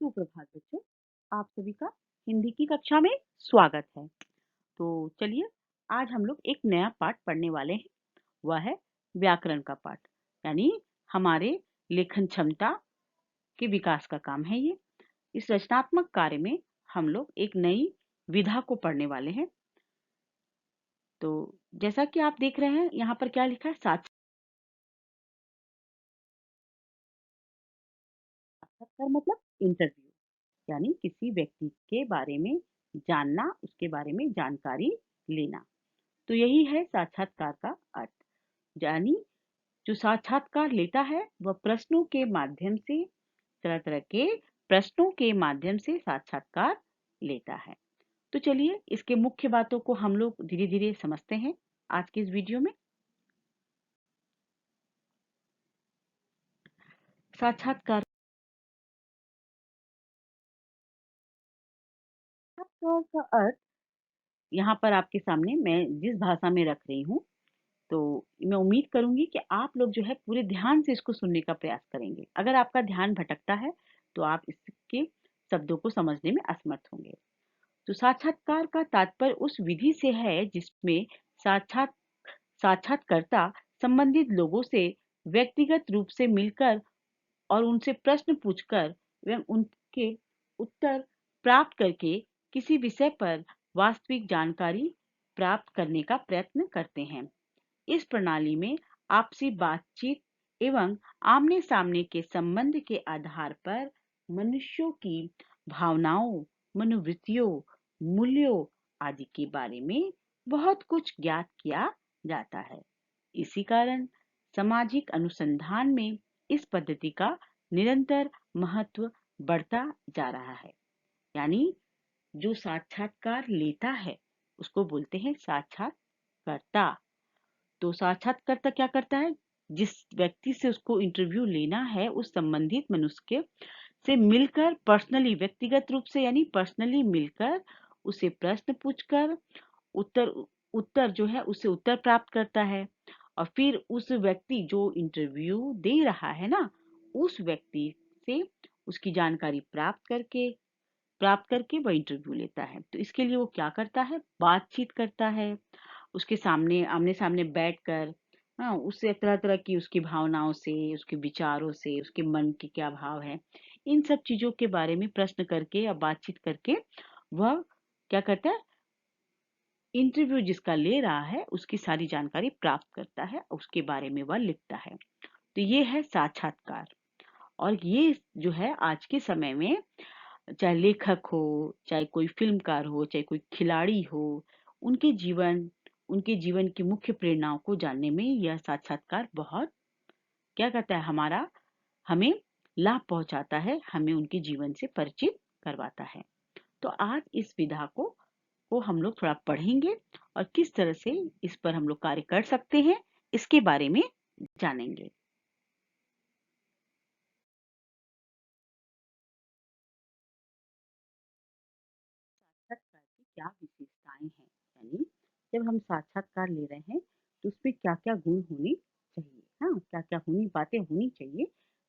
सुप्रभात बच्चों, आप सभी का हिंदी की कक्षा में स्वागत है। तो चलिए आज हम लोग एक नया पाठ पढ़ने वाले हैं। वह है व्याकरण का पाठ, यानी हमारे लेखन क्षमता के विकास का काम है ये। इस रचनात्मक कार्य में हम लोग एक नई विधा को पढ़ने वाले हैं। तो जैसा कि आप देख रहे हैं यहाँ पर क्या लिखा है, साक्षात्कार मतलब इंटरव्यू, यानी किसी व्यक्ति के बारे में जानना, उसके बारे में जानकारी लेना। तो यही है साक्षात्कार का अर्थ। यानी जो साक्षात्कार लेता है वह प्रश्नों के माध्यम से, तरह तरह के प्रश्नों के माध्यम से साक्षात्कार लेता है। तो चलिए इसके मुख्य बातों को हम लोग धीरे धीरे समझते हैं आज के इस वीडियो में। साक्षात्कार का अर्थ यहाँ पर आपके सामने मैं जिस भाषा में रख रही हूँ, तो मैं उम्मीद करूंगी कि आप लोग जो है पूरे ध्यान से इसको सुनने का प्रयास करेंगे। अगर आपका ध्यान भटकता है तो आप इसके शब्दों को समझने में असमर्थ होंगे। तो साक्षात्कार का तात्पर्य उस विधि से है जिसमें साक्षात्कर्ता संबंधित लोगों से व्यक्तिगत रूप से मिलकर और उनसे प्रश्न पूछकर एवं उनके उत्तर प्राप्त करके किसी विषय पर वास्तविक जानकारी प्राप्त करने का प्रयत्न करते हैं। इस प्रणाली में आपसी बातचीत एवं आमने सामने के संबंध के आधार पर मनुष्यों की भावनाओं, मनोवृत्तियों, मूल्यों आदि के बारे में बहुत कुछ ज्ञात किया जाता है। इसी कारण सामाजिक अनुसंधान में इस पद्धति का निरंतर महत्व बढ़ता जा रहा है। यानी जो साक्षात्कार लेता है उसको बोलते हैं साक्षात्कारता। तो साक्षात्कारता क्या करता है, जिस व्यक्ति से उसको इंटरव्यू लेना है उस संबंधित मनुष्य से मिलकर पर्सनली, व्यक्तिगत रूप से यानी पर्सनली मिलकर उसे प्रश्न पूछकर उत्तर उत्तर जो है उससे उत्तर प्राप्त करता है। और फिर उस व्यक्ति जो इंटरव्यू दे रहा है ना, उस व्यक्ति से उसकी जानकारी प्राप्त करके वह इंटरव्यू लेता है। तो इसके लिए वो क्या करता है, बातचीत करता है उसके सामने, आमने सामने बैठकर। हाँ, उससे तरह तरह की उसकी भावनाओं से, उसके विचारों से, उसके मन के क्या भाव है, इन सब चीजों के बारे में प्रश्न करके या बातचीत करके वह क्या करता है, इंटरव्यू जिसका ले रहा है उसकी सारी जानकारी प्राप्त करता है, उसके बारे में वह लिखता है। तो ये है साक्षात्कार। और ये जो है आज के समय में चाहे लेखक हो, चाहे कोई फिल्मकार हो, चाहे कोई खिलाड़ी हो, उनके जीवन की मुख्य प्रेरणाओं को जानने में यह साक्षात्कार बहुत क्या कहता है, हमें लाभ पहुंचाता है, हमें उनके जीवन से परिचित करवाता है। तो आज इस विधा को हम लोग थोड़ा पढ़ेंगे और किस तरह से इस पर हम लोग कार्य कर सकते हैं इसके बारे में जानेंगे। साक्षात्कार की क्या विशेषताएं हैं, यानी जब हम साक्षात्कार ले रहे हैं तो उसमें क्या क्या गुण होने चाहिए, हाँ क्या क्या बातें होनी चाहिए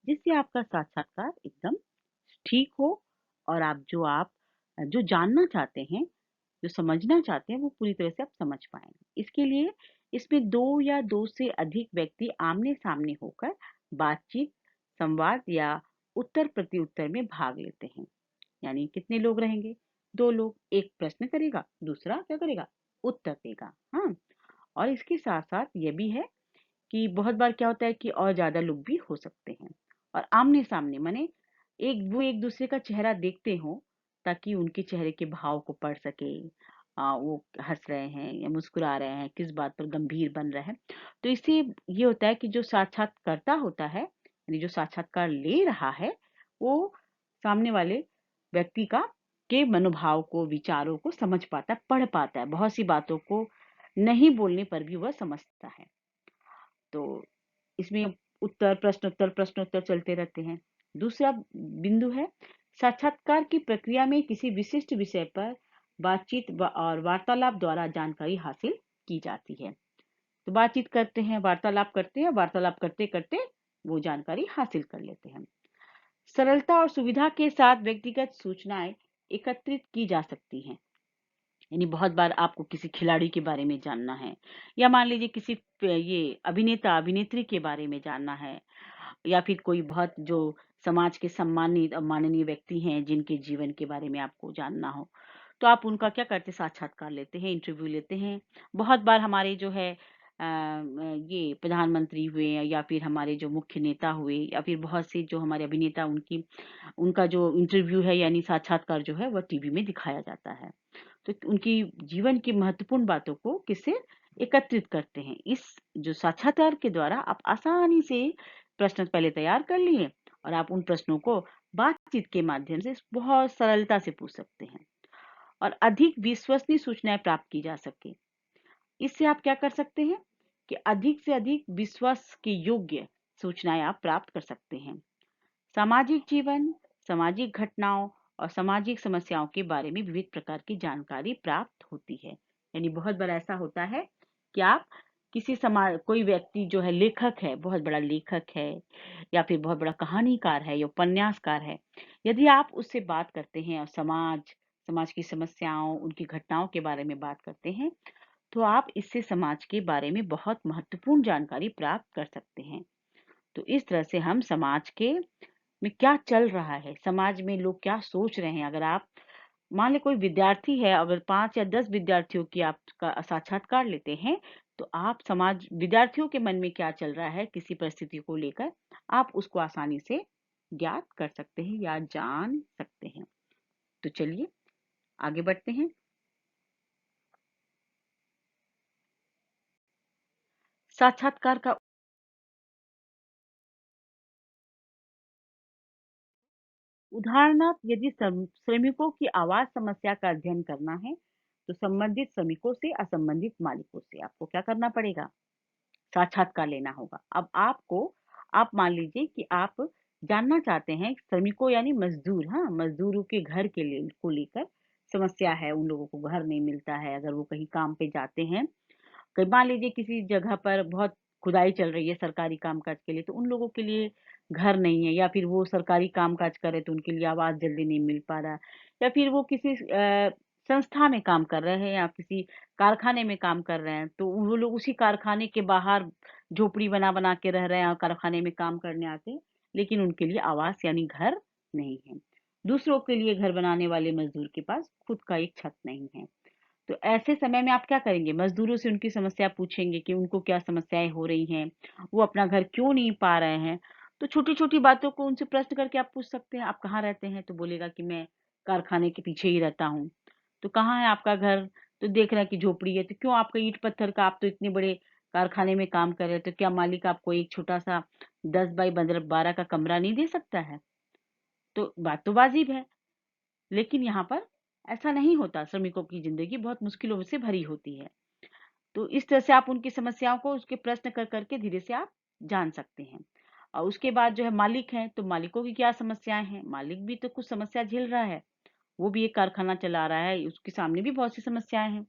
जिससे आपका साक्षात्कार एकदम ठीक हो और आप जो जानना चाहते हैं, जो समझना चाहते हैं वो पूरी तरह से आप समझ पाएंगे। इसके लिए इसमें दो या दो से अधिक व्यक्ति आमने सामने होकर बातचीत, संवाद या उत्तर प्रत्युत्तर में भाग लेते हैं। यानी कितने लोग रहेंगे, दो लोग, एक प्रश्न करेगा, दूसरा क्या करेगा, उत्तर देगा। हाँ, और इसके साथ साथ ये भी है कि बहुत बार क्या होता है कि और ज्यादा लोग भी हो सकते हैं। और आमने सामने माने एक दूसरे का चेहरा देखते हो ताकि उनके चेहरे के भाव को पढ़ सके। वो हंस रहे हैं या मुस्कुरा रहे हैं, किस बात पर गंभीर बन रहे हैं। तो इससे ये होता है कि जो साक्षात्कारता होता है, यानी जो साक्षात्कार ले रहा है, वो सामने वाले व्यक्ति का के मनोभाव को, विचारों को समझ पाता है, पढ़ पाता है। बहुत सी बातों को नहीं बोलने पर भी वह समझता है। तो इसमें प्रश्नोत्तर चलते रहते हैं। दूसरा बिंदु है, साक्षात्कार की प्रक्रिया में किसी विशिष्ट विषय पर बातचीत और वार्तालाप द्वारा जानकारी हासिल की जाती है। तो बातचीत करते हैं, वार्तालाप करते हैं, वार्तालाप करते करते वो जानकारी हासिल कर लेते हैं। सरलता और सुविधा के साथ व्यक्तिगत सूचनाएं एकत्रित की जा सकती हैं। यानी बहुत बार आपको किसी खिलाड़ी के बारे में जानना है, या मान लीजिए किसी ये अभिनेता अभिनेत्री के बारे में जानना है, या फिर कोई बहुत जो समाज के सम्मानित और माननीय व्यक्ति हैं जिनके जीवन के बारे में आपको जानना हो, तो आप उनका क्या करते हैं, साक्षात्कार लेते हैं, इंटरव्यू लेते हैं। बहुत बार हमारे जो है ये प्रधानमंत्री हुए या फिर हमारे जो मुख्य नेता हुए या फिर बहुत से जो हमारे अभिनेता, उनकी उनका जो इंटरव्यू है यानी साक्षात्कार जो है वह टीवी में दिखाया जाता है। तो उनकी जीवन की महत्वपूर्ण बातों को किससे एकत्रित करते हैं। इस जो साक्षात्कार के द्वारा आप आसानी से प्रश्न पहले तैयार कर लिए और आप उन प्रश्नों को बातचीत के माध्यम से बहुत सरलता से पूछ सकते हैं और अधिक विश्वसनीय सूचनाएं प्राप्त की जा सके। इससे आप क्या कर सकते हैं कि अधिक से अधिक विश्वास के योग्य सूचनाएं आप प्राप्त कर सकते हैं। सामाजिक जीवन, सामाजिक घटनाओं और सामाजिक समस्याओं के बारे में विविध प्रकार की जानकारी प्राप्त होती है। यानी बहुत बार ऐसा होता है कि आप किसी समाज कोई व्यक्ति जो है लेखक है, बहुत बड़ा लेखक है या फिर बहुत बड़ा कहानीकार है या उपन्यासकार है, यदि आप उससे बात करते हैं और समाज की समस्याओं, उनकी घटनाओं के बारे में बात करते हैं, तो आप इससे समाज के बारे में बहुत महत्वपूर्ण जानकारी प्राप्त कर सकते हैं। तो इस तरह से हम समाज के में क्या चल रहा है, समाज में लोग क्या सोच रहे हैं। अगर आप मान लें कोई विद्यार्थी है, अगर 5 या 10 विद्यार्थियों की आपका साक्षात्कार लेते हैं, तो आप समाज विद्यार्थियों के मन में क्या चल रहा है किसी परिस्थिति को लेकर, आप उसको आसानी से ज्ञात कर सकते हैं या जान सकते हैं। तो चलिए आगे बढ़ते हैं। साक्षात्कार का उदाहरणार्थ, यदि श्रमिकों की आवास समस्या का अध्ययन करना है, तो संबंधित श्रमिकों से असंबंधित मालिकों से आपको क्या करना पड़ेगा, साक्षात्कार लेना होगा। अब आप मान लीजिए कि आप जानना चाहते हैं श्रमिकों यानी मजदूर, हाँ, मजदूरों के घर के लिए को लेकर समस्या है, उन लोगों को घर नहीं मिलता है अगर वो कहीं काम पे जाते हैं। कहीं मान लीजिए किसी जगह पर बहुत खुदाई चल रही है सरकारी कामकाज के लिए, तो उन लोगों के लिए घर नहीं है, या फिर वो सरकारी कामकाज करे तो उनके लिए आवास जल्दी नहीं मिल पा रहा, या फिर वो किसी संस्था में काम कर रहे हैं या किसी कारखाने में काम कर रहे हैं, तो वो लोग उसी कारखाने के बाहर झोपड़ी बना बना के रह रहे हैं और कारखाने में काम करने आते हैं, लेकिन उनके लिए आवास यानी घर नहीं है। दूसरों के लिए घर बनाने वाले मजदूर के पास खुद का एक छत नहीं है। तो ऐसे समय में आप क्या करेंगे? मज़दूरों से उनकी समस्या पूछेंगे कि उनको क्या समस्याएँ हो रही हैं, वो अपना घर क्यों नहीं पा रहे हैं। तो छोटी-छोटी बातों को उनसे प्रश्न करके आप पूछ सकते हैं, आप कहाँ रहते हैं? तो बोलेगा कि मैं कारखाने के पीछे ही रहता हूँ। तो कहाँ है आपका घर? तो देख रहे हैं कि झोपड़ी है। तो क्यों आपका ईंट-पत्थर का, आप तो इतने बड़े कारखाने में काम कर रहे हो, तो क्या मालिक आपको एक छोटा-सा 10 बाई 12 का कमरा नहीं दे सकता है? तो बात तो वाजिब है। लेकिन यहाँ पर ऐसा नहीं होता, श्रमिकों की ज़िंदगी बहुत मुश्किलों से भरी होती है। तो इस तरह से आप उनकी समस्याओं को उसके प्रश्न कर के धीरे से आप जान सकते हैं। और उसके बाद जो है मालिक हैं, तो मालिकों की क्या समस्याएँ हैं? मालिक भी तो कुछ समस्या झेल रहा है, वो भी एक कारखाना चला रहा है, उसके सामने भी बहुत सी समस्याएँ हैं।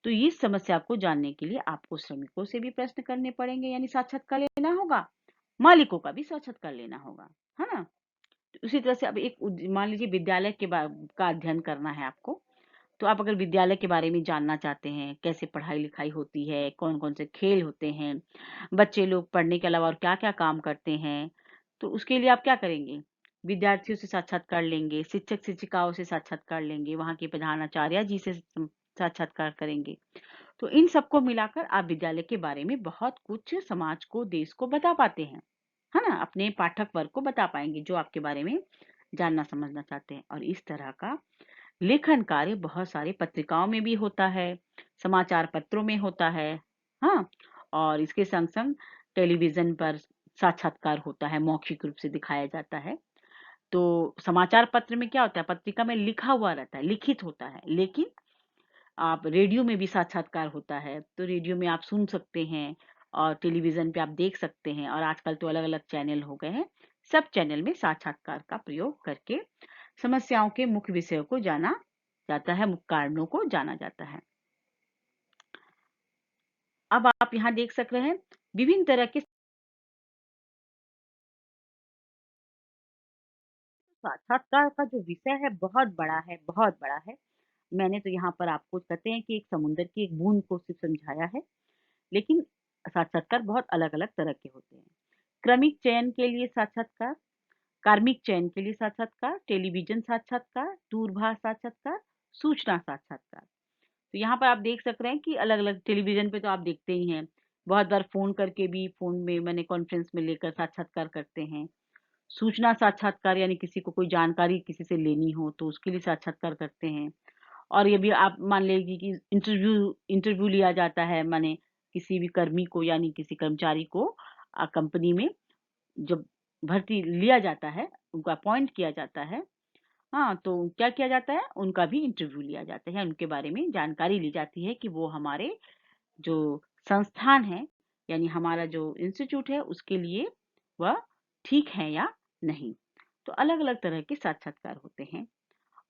तो इस समस्या को जानने के लिए आपको श्रमिकों से भी प्रश्न करने पड़ेंगे यानी साक्षात्कार लेना होगा, मालिकों का भी साक्षात्कार लेना होगा, है ना? उसी तरह से अब एक मान लीजिए विद्यालय के का अध्ययन करना है आपको, तो आप अगर विद्यालय के बारे में जानना चाहते हैं, कैसे पढ़ाई-लिखाई होती है, कौन-कौन से खेल होते हैं, बच्चे लोग पढ़ने के अलावा और क्या-क्या काम करते हैं, तो उसके लिए आप क्या करेंगे? विद्यार्थियों से साक्षात्कार लेंगे, शिक्षक-शिक्षिकाओं से साक्षात्कार लेंगे, वहाँ के प्रधानाचार्य जी से साक्षात्कार करेंगे। तो इन सबको मिलाकर आप विद्यालय के बारे में बहुत कुछ समाज को, देश को बता पाते हैं, है ना? अपने पाठक वर्ग को बता पाएँगे जो आपके बारे में जानना समझना चाहते हैं। और इस तरह का लेखन कार्य बहुत सारे पत्रिकाओं में भी होता है, समाचार पत्रों में होता है, हाँ? और इसके संग-संग टेलीविज़न पर साक्षात्कार होता है, मौखिक रूप से दिखाया जाता है। तो समाचार पत्र में क्या होता है, पत्रिका में लिखा हुआ रहता है, लिखित होता है, लेकिन आप रेडियो में भी साक्षात्कार होता है, तो रेडियो में आप सुन सकते हैं और टेलीविज़न पे आप देख सकते हैं, और आजकल तो अलग-अलग चैनल हो गए हैं। सब चैनल में साक्षात्कार का प्रयोग करके समस्याओं के मुख्य विषयों को जाना जाता है, मुख्य कारणों को जाना जाता है। अब आप यहाँ देख सक रहे हैं विभिन्न तरह के साक्षात्कार का जो विषय है बहुत बड़ा है, बहुत बड़ा है। मैंने तो यहाँ पर आपको कहते हैं कि एक समुद्र की एक बूंद को सिर्फ समझाया है, लेकिन साक्षात्कार बहुत अलग-अलग तरह के होते हैं। क्रमिक चयन के लिए साक्षात्कार, कार्मिक चयन के लिए साक्षात्कार, टेलीविज़न साक्षात्कार, दूरभाष साक्षात्कार, सूचना साक्षात्कार। तो यहाँ पर आप देख सक रहे हैं कि अलग-अलग टेलीविज़न पे तो आप देखते ही हैं। बहुत बार फ़ोन करके भी फ़ोन में माने कॉन्फ्रेंस में लेकर साक्षात्कार करते हैं। सूचना साक्षात्कार यानी किसी को कोई जानकारी किसी से लेनी हो तो उसके लिए साक्षात्कार करते हैं। और ये भी आप मान लीजिए कि इंटरव्यू इंटरव्यू लिया जाता है माने किसी भी कर्मी को यानी किसी कर्मचारी को कंपनी में जब भर्ती लिया जाता है, उनको अपॉइंट किया जाता है, हाँ, तो क्या किया जाता है? उनका भी इंटरव्यू लिया जाता है, उनके बारे में जानकारी ली जाती है कि वो हमारे जो संस्थान है, यानी हमारा जो इंस्टीट्यूट है, उसके लिए वह ठीक है या नहीं। तो अलग-अलग तरह के साक्षात्कार होते हैं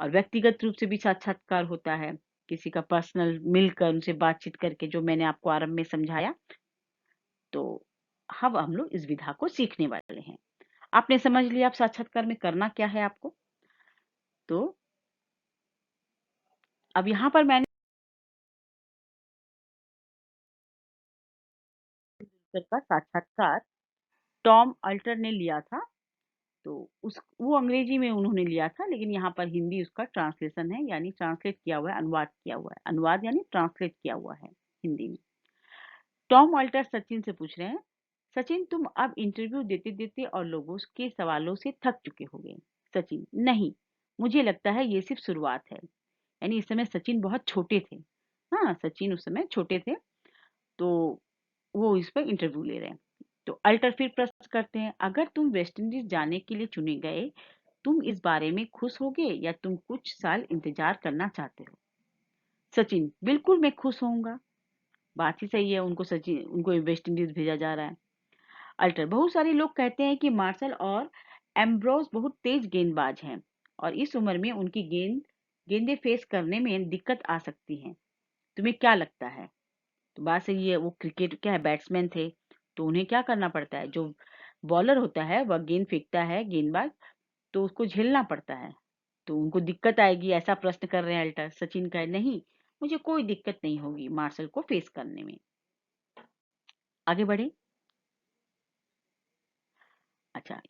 और व्यक्तिगत रूप से भी साक्षात्कार होता है। किसी का पर्सनल मिलकर उनसे बातचीत करके जो मैंने आपको आरंभ में समझाया, तो अब हम लोग इस विधा को सीखने वाले हैं। आपने समझ लिया अब साक्षात्कार में करना क्या है आपको? तो अब यहाँ पर मैंने का साक्षात्कार टॉम अल्टर ने लिया था, तो उस वो अंग्रेजी में उन्होंने लिया था, लेकिन यहाँ पर हिंदी उसका ट्रांसलेशन है, यानी ट्रांसलेट किया हुआ है, अनुवाद किया हुआ है। अनुवाद यानी ट्रांसलेट किया हुआ है हिंदी में। टॉम अल्टर सचिन से पूछ रहे हैं, सचिन तुम अब इंटरव्यू देते-देते और लोगों के सवालों से थक चुके होगे। सचिन, नहीं, मुझे लगता है ये सिर्फ शुरुआत है। यानी इस समय सचिन बहुत छोटे थे। हाँ, सचिन उस समय छोटे थे, तो वो इस पर इंटरव्यू ले रहे हैं। तो अल्टर फिर प्रश्न करते हैं, अगर तुम वेस्ट इंडीज जाने के लिए चुने गए, तुम इस बारे में खुश होगे या तुम कुछ साल इंतजार करना चाहते हो? सचिन, बिल्कुल मैं खुश होऊंगा। बात ही सही है, उनको वेस्ट इंडीज भेजा जा रहा है। अल्टर, बहुत सारे लोग कहते हैं कि मार्शल और एम्ब्रोस बहुत तेज गेंदबाज हैं और इस उम्र में उनकी गेंदें फेस करने में दिक्कत आ सकती है। तुम्हें क्या लगता है? तो बात सही है, वो क्रिकेट क्या है, बैट्समैन थे, तो उन्हें क्या करना पड़ता है, जो बॉलर होता है वह गेंद फेंकता है, गेंदबाज, तो उसको झेलना पड़ता है, तो उनको दिक्कत आएगी, ऐसा प्रश्न कर रहे हैं अल्टर। सचिन कहे, नहीं, मुझे कोई दिक्कत नहीं होगी मार्शल को फेस करने में। आगे बढ़े। अच्छा,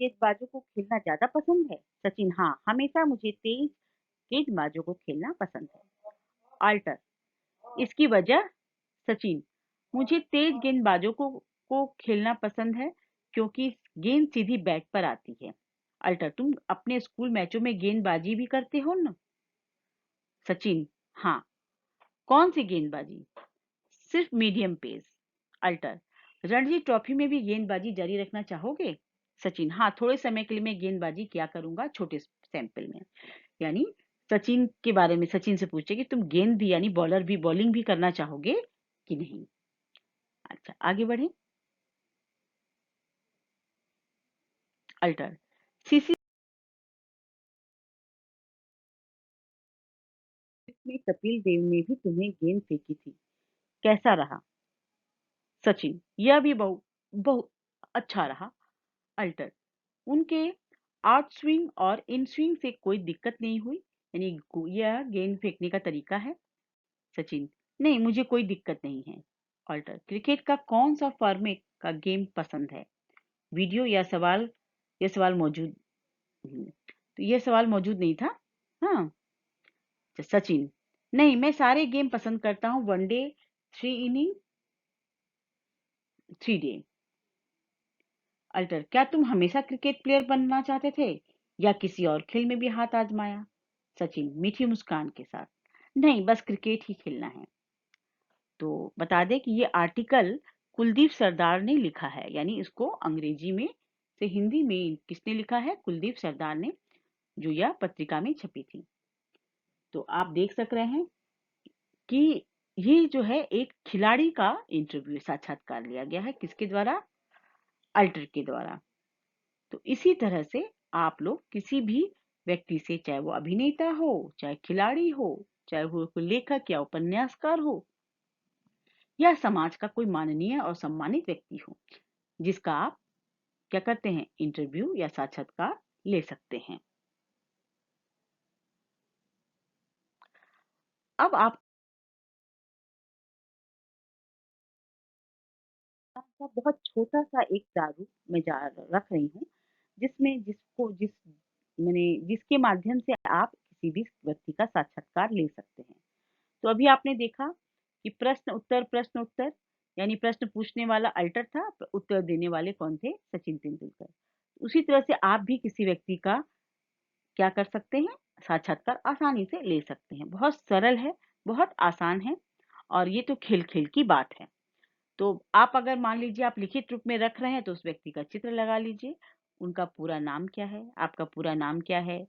गेंदबाजों को खेलना ज्यादा पसंद है? सचिन, हाँ, हमेशा मुझे तेज गेंदबाजों को खेलना पसंद है। अल्टर, इसकी वजह? सचिन, मुझे तेज गेंदबाजों को खेलना पसंद है क्योंकि गेंद सीधी बैट पर आती है। अल्टर, तुम अपने स्कूल मैचों में गेंदबाजी भी करते हो ना? सचिन, हाँ। कौन सी गेंदबाजी? सिर्फ मीडियम पेस। अल्टर, रणजी ट्रॉफी में भी गेंदबाजी जारी रखना चाहोगे? सचिन, हाँ, थोड़े समय के लिए मैं गेंदबाजी किया करूंगा, छोटे सैंपल में। यानी सचिन के बारे में सचिन से पूछे कि तुम गेंद भी यानी बॉलिंग भी करना चाहोगे कि नहीं? अच्छा, आगे बढ़े। अल्टर, सीसी में कपिल देव ने भी तुम्हें गेंद फेंकी थी, कैसा रहा? सचिन, यह भी बहुत अच्छा रहा। अल्टर, उनके आउट स्विंग और इन स्विंग से कोई दिक्कत नहीं हुई, यानी यह गेंद फेंकने का तरीका है। सचिन, नहीं, मुझे कोई दिक्कत नहीं है। अल्टर, क्रिकेट का कौन सा फॉर्मेट का गेम पसंद है? वीडियो या सवाल? यह सवाल मौजूद तो यह सवाल मौजूद नहीं था। हाँ। सचिन, नहीं, मैं सारे गेम पसंद करता हूँ, one day, three inning, three day. Alter, क्या तुम हमेशा क्रिकेट प्लेयर बनना चाहते थे या किसी और खेल में भी हाथ आजमाया? सचिन मीठी मुस्कान के साथ, नहीं, बस क्रिकेट ही खेलना है। तो बता दें कि ये आर्टिकल कुलदीप सरदार ने लिखा है, यानी इसको अंग्रेजी में से हिंदी में किसने लिखा है? कुलदीप सरदार ने, जो यह पत्रिका में छपी थी। तो आप देख सक रहे हैं कि ये जो है एक खिलाड़ी का इंटरव्यू साक्षात्कार लिया गया है, किसके द्वारा? अल्टर के द्वारा। तो इसी तरह से आप लोग किसी भी व्यक्ति से, चाहे वो अभिनेता हो, चाहे खिलाड़ी हो, चाहे वो कोई लेखक या उपन्यासकार हो, या समाज का कोई माननीय और सम्मानित व्यक्ति हो, जिसका आप क्या करते हैं, इंटरव्यू या साक्षात्कार ले सकते हैं। अब आप आपका बहुत छोटा-सा एक प्रारूप मैं जा रख रही हूँ, जिसमें जिसको जिस माने जिसके माध्यम से आप किसी भी व्यक्ति का साक्षात्कार ले सकते हैं। तो अभी आपने देखा कि प्रश्न उत्तर यानी प्रश्न पूछने वाला अल्टर था, उत्तर देने वाले कौन थे? सचिन तेंदुलकर। उसी तरह से आप भी किसी व्यक्ति का क्या कर सकते हैं? साक्षात्कार आसानी से ले सकते हैं। बहुत सरल है, बहुत आसान है और ये तो खेल-खेल की बात है। तो आप अगर मान लीजिए आप लिखित रूप में रख रहे हैं तो उस व्यक्ति का चित्र लगा लीजिए। उनका पूरा नाम क्या है? आपका पूरा नाम क्या है?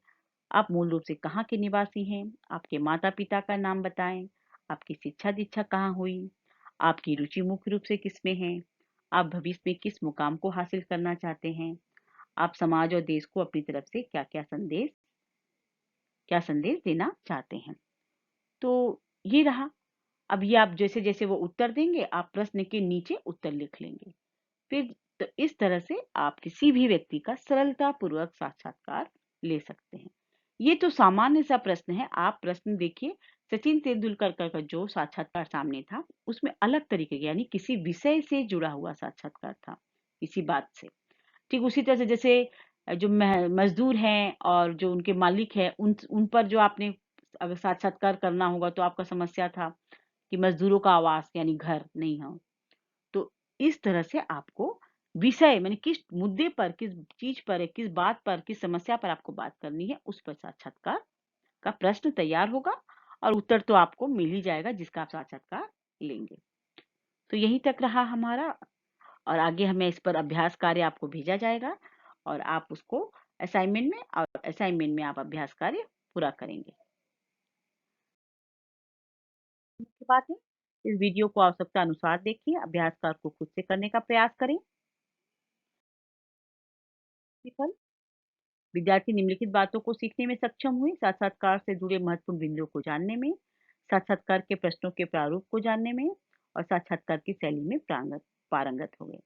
आप मूल रूप से कहाँ के निवासी हैं? आपके माता-पिता का नाम बताएँ। आपकी शिक्षा-दीक्षा कहाँ हुई? आपकी रुचि मुख्य रूप से किसमें है? आप भविष्य में किस मुकाम को हासिल करना चाहते हैं? आप समाज और देश को अपनी तरफ से क्या संदेश देना चाहते हैं? तो ये रहा। अब ये आप जैसे-जैसे वो उत्तर देंगे, आप प्रश्न के नीचे उत्तर लिख लेंगे। फिर इस तरह से आप किसी भी व्यक्ति का सरलतापूर्वक साक्षात्कार ले सकते हैं। ये तो सामान्य सा प्रश्न है। आप प्रश्न देखिए, सचिन तेंदुलकर का जो साक्षात्कार सामने था, उसमें अलग तरीके के यानी किसी विषय से जुड़ा हुआ साक्षात्कार था, किसी बात से। ठीक उसी तरह से जैसे जो मज़दूर हैं और जो उनके मालिक हैं, उन पर जो आपने अगर साक्षात्कार करना होगा तो आपका समस्या था कि मज़दूरों का आवास यानी घर नहीं हो। तो इस तरह से आपको विषय माने किस मुद्दे पर, किस चीज़ पर, किस बात पर, किस समस्या पर आपको बात करनी है, उस पर साक्षात्कार का प्रश्न तैयार होगा और उत्तर तो आपको मिल ही जाएगा जिसका आप साक्षात्कार लेंगे। तो यहीं तक रहा हमारा और आगे हमें इस पर अभ्यास कार्य आपको भेजा जाएगा और आप उसको असाइनमेंट में आप अभ्यास कार्य पूरा करेंगे। मुख्य बात है, इस वीडियो को आवश्यकता अनुसार देखिए, अभ्यास कार्य को खुद से करने का प्रयास करें। विफल विद्यार्थी निम्नलिखित बातों को सीखने में सक्षम हुए, साक्षात्कार से जुड़े महत्वपूर्ण बिंदुओं को जानने में, साक्षात्कार के प्रश्नों के प्रारूप को जानने में और साक्षात्कार की शैली में पारंगत हो गए।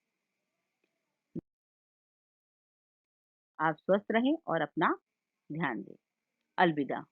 आप स्वस्थ रहें और अपना ध्यान दें। अलविदा।